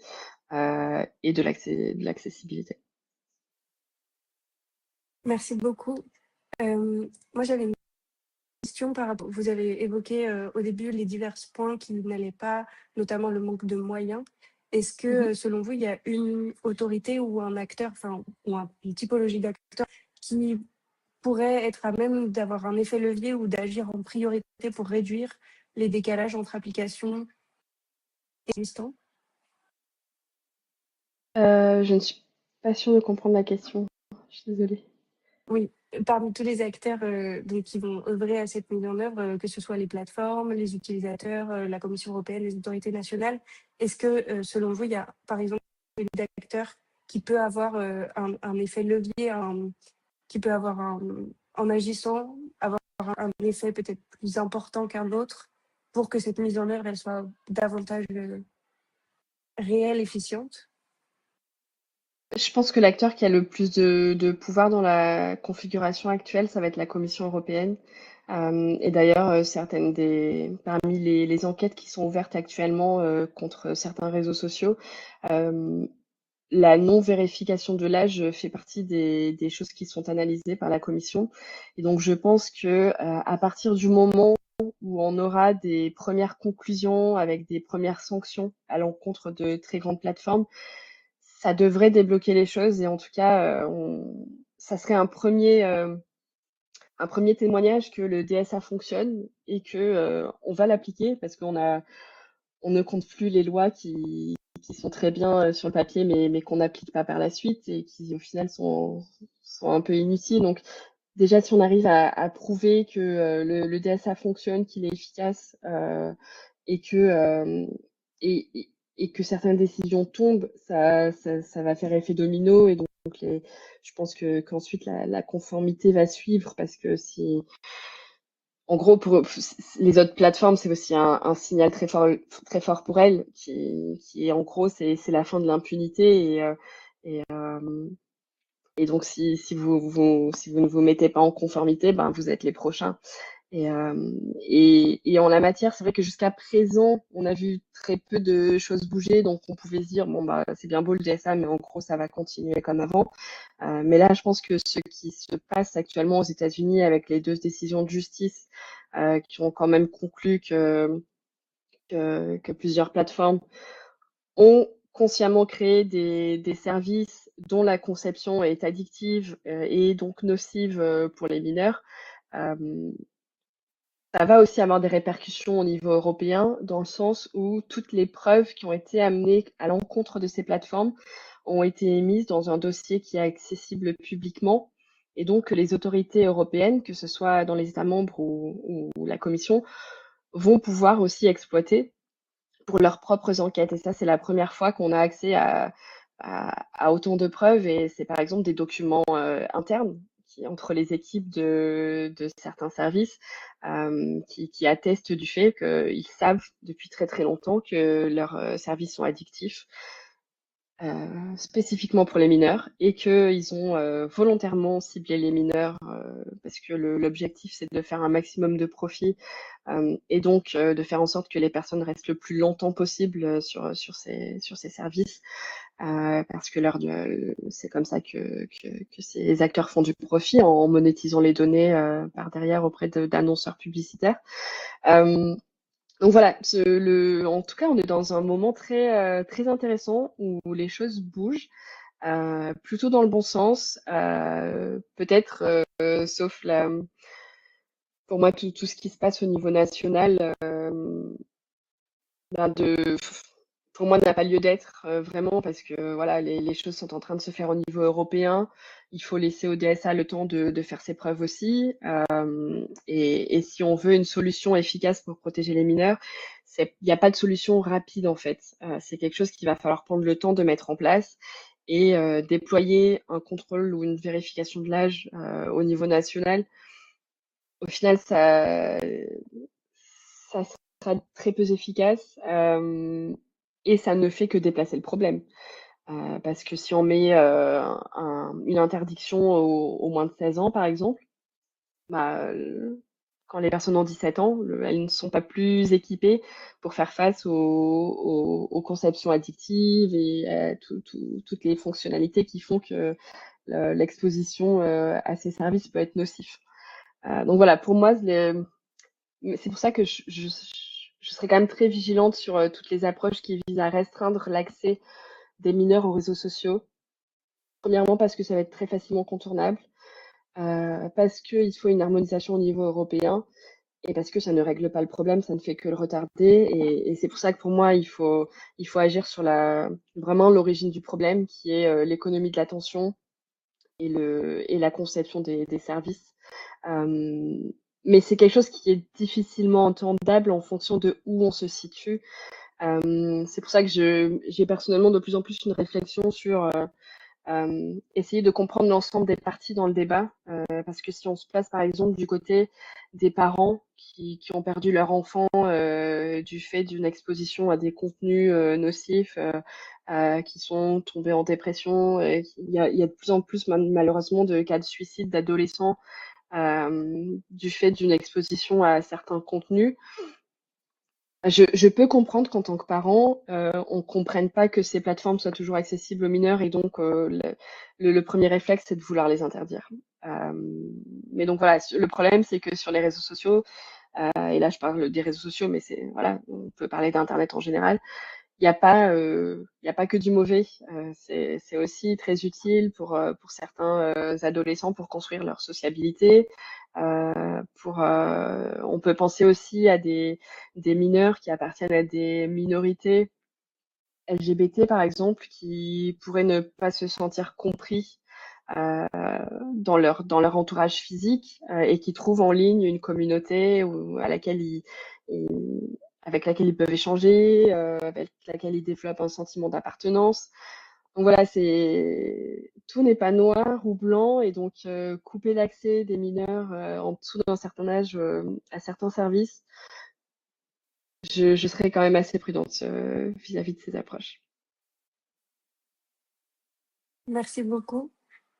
et de l'accessibilité. Merci beaucoup. Moi, j'avais une question par rapport. Vous avez évoqué au début les divers points qui n'allaient pas, notamment le manque de moyens. Est-ce que, Mhm. selon vous, il y a une autorité ou un acteur, enfin, ou une typologie d'acteur qui pourrait être à même d'avoir un effet levier ou d'agir en priorité pour réduire les décalages entre applications existantes? Je ne suis pas sûre de comprendre la question. Je suis désolée. Oui. parmi tous les acteurs donc, qui vont œuvrer à cette mise en œuvre, que ce soit les plateformes, les utilisateurs, la Commission européenne, les autorités nationales, est-ce que, selon vous, il y a par exemple une acteur qui peut avoir un effet levier, qui peut avoir en agissant, avoir un effet peut-être plus important qu'un autre pour que cette mise en œuvre elle soit davantage réelle, efficiente? Je pense que l'acteur qui a le plus de pouvoir dans la configuration actuelle, ça va être la Commission européenne. Et d'ailleurs, parmi les enquêtes qui sont ouvertes actuellement contre certains réseaux sociaux, la non-vérification de l'âge fait partie des choses qui sont analysées par la Commission. Et donc, je pense que à partir du moment où on aura des premières conclusions avec des premières sanctions à l'encontre de très grandes plateformes, ça devrait débloquer les choses et en tout cas, ça serait un premier témoignage que le DSA fonctionne et que on va l'appliquer parce on ne compte plus les lois qui sont très bien sur le papier mais qu'on n'applique pas par la suite et qui au final sont un peu inutiles. Donc déjà si on arrive à prouver que le DSA fonctionne, qu'il est efficace et que et que certaines décisions tombent, ça va faire effet domino et donc je pense que qu'ensuite la conformité va suivre parce que si en gros pour les autres plateformes c'est aussi un signal très fort pour elles qui est en gros c'est la fin de l'impunité et, et donc si vous ne vous mettez pas en conformité ben vous êtes les prochains. Et en la matière, c'est vrai que jusqu'à présent, on a vu très peu de choses bouger, donc on pouvait se dire, bon, bah, c'est bien beau le DSA, mais en gros, ça va continuer comme avant. Mais là, je pense que ce qui se passe actuellement aux États-Unis avec les deux décisions de justice qui ont quand même conclu que plusieurs plateformes ont consciemment créé des services dont la conception est addictive et donc nocive pour les mineurs. Euh, Ça va aussi avoir des répercussions au niveau européen, dans le sens où toutes les preuves qui ont été amenées à l'encontre de ces plateformes ont été émises dans un dossier qui est accessible publiquement. Et donc, les autorités européennes, que ce soit dans les États membres ou la Commission, vont pouvoir aussi exploiter pour leurs propres enquêtes. Et ça, c'est la première fois qu'on a accès à autant de preuves. Et c'est par exemple des documents internes entre les équipes de certains services qui attestent du fait qu'ils savent depuis très très longtemps que leurs services sont addictifs. Spécifiquement pour les mineurs et qu'ils ont volontairement ciblé les mineurs parce que l'objectif c'est de faire un maximum de profit et donc de faire en sorte que les personnes restent le plus longtemps possible sur ces services parce que c'est comme ça que ces acteurs font du profit en monétisant les données par derrière auprès d'annonceurs publicitaires. Donc voilà, en tout cas, on est dans un moment très intéressant où les choses bougent, plutôt dans le bon sens, peut-être, sauf pour moi, tout ce qui se passe au niveau national, ben pour moi, n'a pas lieu d'être, vraiment, parce que voilà, les choses sont en train de se faire au niveau européen. Il faut laisser au DSA le temps de faire ses preuves aussi. Et si on veut une solution efficace pour protéger les mineurs, il n'y a pas de solution rapide en fait. C'est quelque chose qu'il va falloir prendre le temps de mettre en place et déployer un contrôle ou une vérification de l'âge au niveau national. Au final, ça sera très peu efficace et ça ne fait que déplacer le problème. Parce que si on met une interdiction aux moins de 16 ans, par exemple, bah, quand les personnes ont 17 ans, elles ne sont pas plus équipées pour faire face aux conceptions addictives et à toutes les fonctionnalités qui font que l'exposition à ces services peut être nocif. Donc voilà, pour moi, c'est pour ça que je serais quand même très vigilante sur toutes les approches qui visent à restreindre l'accès des mineurs aux réseaux sociaux. Premièrement, parce que ça va être très facilement contournable, parce qu'il faut une harmonisation au niveau européen et parce que ça ne règle pas le problème, ça ne fait que le retarder. Et c'est pour ça que pour moi, il faut agir sur vraiment l'origine du problème, qui est l'économie de l'attention et la conception des services. Mais c'est quelque chose qui est difficilement entendable en fonction de où on se situe. C'est pour ça que j'ai personnellement de plus en plus une réflexion sur essayer de comprendre l'ensemble des parties dans le débat, parce que si on se place par exemple du côté des parents qui ont perdu leur enfant du fait d'une exposition à des contenus nocifs, qui sont tombés en dépression, il y a de plus en plus malheureusement de cas de suicide d'adolescents du fait d'une exposition à certains contenus. Je peux comprendre qu'en tant que parent, on comprenne pas que ces plateformes soient toujours accessibles aux mineurs et donc le premier réflexe, c'est de vouloir les interdire. Mais donc voilà, le problème, c'est que sur les réseaux sociaux, et là je parle des réseaux sociaux, mais c'est voilà, on peut parler d'internet en général, il y a pas que du mauvais. C'est aussi très utile pour certains adolescents pour construire leur sociabilité. On peut penser aussi à des mineurs qui appartiennent à des minorités LGBT par exemple, qui pourraient ne pas se sentir compris dans leur entourage physique et qui trouvent en ligne une communauté ils- avec laquelle ils peuvent échanger, avec laquelle ils développent un sentiment d'appartenance. Donc voilà, tout n'est pas noir ou blanc et donc couper l'accès des mineurs en dessous d'un certain âge à certains services, je serais quand même assez prudente vis-à-vis de ces approches. Merci beaucoup.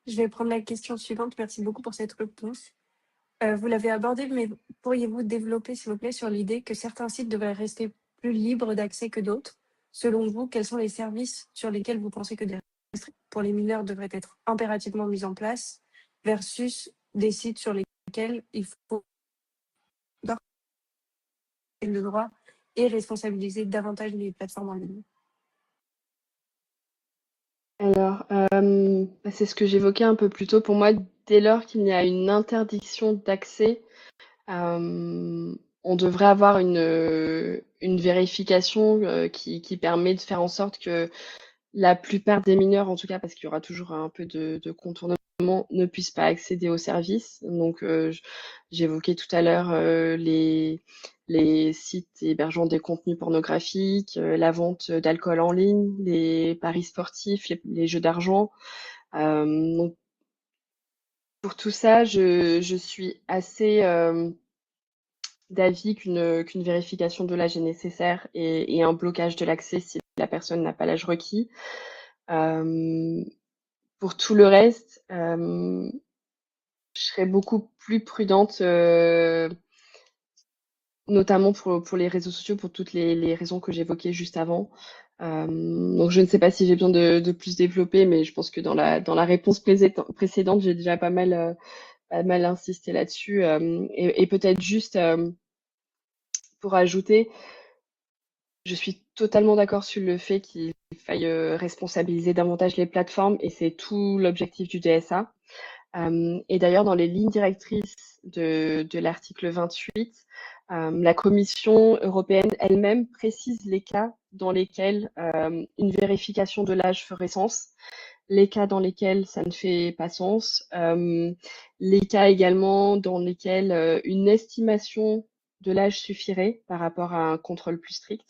Je vais prendre la question suivante. Merci beaucoup pour cette réponse. Vous l'avez abordé, mais pourriez-vous développer, s'il vous plaît, sur l'idée que certains sites devraient rester plus libres d'accès que d'autres? Selon vous, quels sont les services sur lesquels vous pensez que des restrictions pour les mineurs devraient être impérativement mises en place versus des sites sur lesquels il faut donner le droit et responsabiliser davantage les plateformes en ligne? Alors, c'est ce que j'évoquais un peu plus tôt. Pour moi, dès lors qu'il y a une interdiction d'accès, on devrait avoir une vérification qui permet de faire en sorte que la plupart des mineurs, en tout cas, parce qu'il y aura toujours un peu de contournement, ne puissent pas accéder aux services. Donc, j'évoquais tout à l'heure les sites hébergeant des contenus pornographiques, la vente d'alcool en ligne, les paris sportifs, les jeux d'argent. Donc, pour tout ça, je suis assez d'avis qu'une vérification de l'âge est nécessaire et un blocage de l'accès si la personne n'a pas l'âge requis. Euh, pour tout le reste, je serais beaucoup plus prudente, notamment pour les réseaux sociaux, pour toutes les raisons que j'évoquais juste avant. Donc je ne sais pas si j'ai besoin de plus développer, mais je pense que dans la réponse précédente, j'ai déjà pas mal insisté là-dessus. Et peut-être juste pour ajouter, je suis totalement d'accord sur le fait qu'il faille responsabiliser davantage les plateformes et c'est tout l'objectif du DSA. Et d'ailleurs, dans les lignes directrices de l'article 28, la Commission européenne elle-même précise les cas dans lesquels une vérification de l'âge ferait sens, les cas dans lesquels ça ne fait pas sens, les cas également dans lesquels une estimation de l'âge suffirait par rapport à un contrôle plus strict.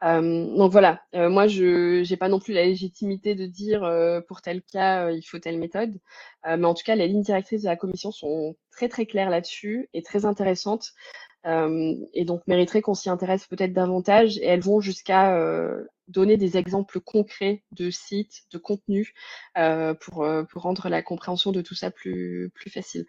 Donc voilà, moi je n'ai pas non plus la légitimité de dire pour tel cas il faut telle méthode, mais en tout cas les lignes directrices de la Commission sont très très claires là-dessus et très intéressantes et donc mériteraient qu'on s'y intéresse peut-être davantage. Et elles vont jusqu'à donner des exemples concrets de sites, de contenus pour rendre la compréhension de tout ça plus facile.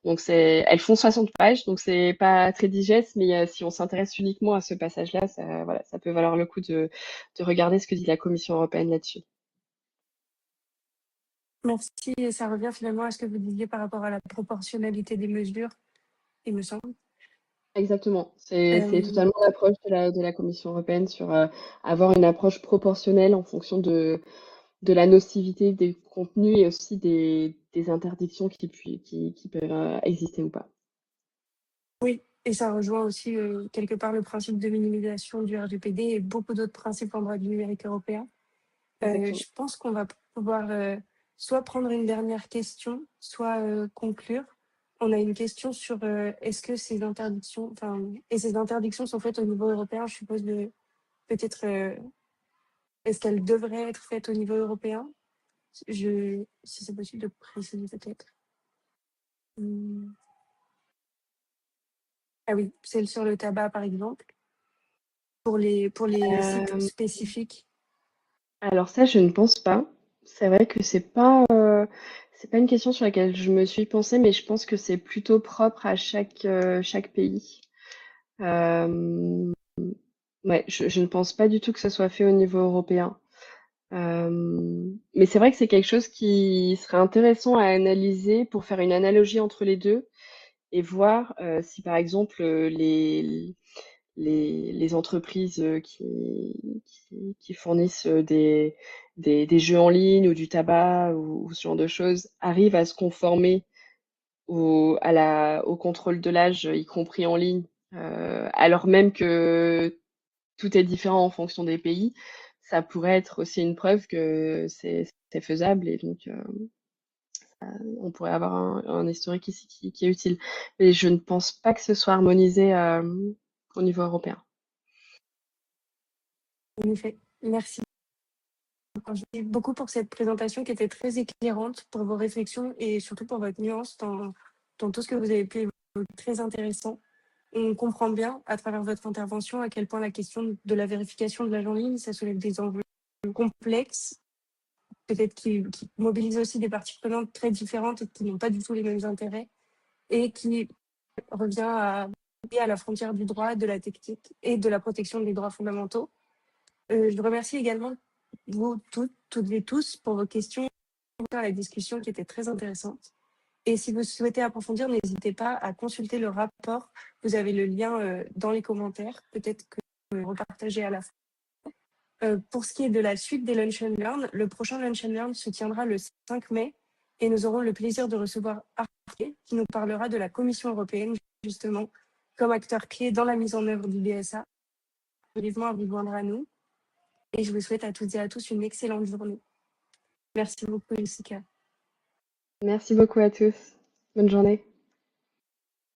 Donc elles font 60 pages, donc c'est pas très digeste, mais si on s'intéresse uniquement à ce passage-là, voilà, ça peut valoir le coup de regarder ce que dit la Commission européenne là-dessus. Merci, et ça revient finalement à ce que vous disiez par rapport à la proportionnalité des mesures, il me semble. Exactement. C'est Euh, totalement l'approche de la Commission européenne sur avoir une approche proportionnelle en fonction de la nocivité des contenus et aussi des interdictions qui peuvent exister ou pas. oui, et ça rejoint aussi quelque part le principe de minimisation du RGPD et beaucoup d'autres principes en droit du numérique européen. Je Exactement. pense qu'on va pouvoir soit prendre une dernière question, soit conclure. On a une question sur est-ce que ces interdictions, et ces interdictions sont faites au niveau européen, je suppose, peut-être, est-ce qu'elles devraient être faites au niveau européen? Si c'est possible de préciser peut-être. Ah oui, celle sur le tabac, par exemple, pour les sites spécifiques. Alors ça, je ne pense pas. C'est vrai que c'est pas une question sur laquelle je me suis pensée, mais je pense que c'est plutôt propre à chaque pays. Euh, ouais, je ne pense pas du tout que ça soit fait au niveau européen. Mais c'est vrai que c'est quelque chose qui serait intéressant à analyser pour faire une analogie entre les deux et voir si par exemple les entreprises qui fournissent des jeux en ligne ou du tabac ou ce genre de choses arrivent à se conformer au contrôle de l'âge, y compris en ligne, alors même que tout est différent en fonction des pays. Ça pourrait être aussi une preuve que c'est faisable et donc on pourrait avoir un historique ici qui est utile. Mais je ne pense pas que ce soit harmonisé au niveau européen. En effet, merci beaucoup pour cette présentation qui était très éclairante, pour vos réflexions et surtout pour votre nuance dans tout ce que vous avez pu évoquer, très intéressant. On comprend bien à travers votre intervention à quel point la question de la vérification de l'âge en ligne, ça soulève des enjeux complexes, peut-être qui mobilisent aussi des parties prenantes très différentes et qui n'ont pas du tout les mêmes intérêts, et qui revient à la frontière du droit, de la technique et de la protection des droits fondamentaux. Je remercie également vous toutes et tous pour vos questions à la discussion qui était très intéressante. Et si vous souhaitez approfondir, n'hésitez pas à consulter le rapport. Vous avez le lien dans les commentaires. Peut-être que vous pouvez repartager à la fin. Pour ce qui est de la suite des Lunch and Learn, le prochain Lunch and Learn se tiendra le 5 mai et nous aurons le plaisir de recevoir Arnaud qui nous parlera de la Commission européenne, justement, comme acteur clé dans la mise en œuvre du BSA. Vivement à vous joindre à nous. Et je vous souhaite à toutes et à tous une excellente journée. Merci beaucoup, Jessica. Merci beaucoup à tous. Bonne journée.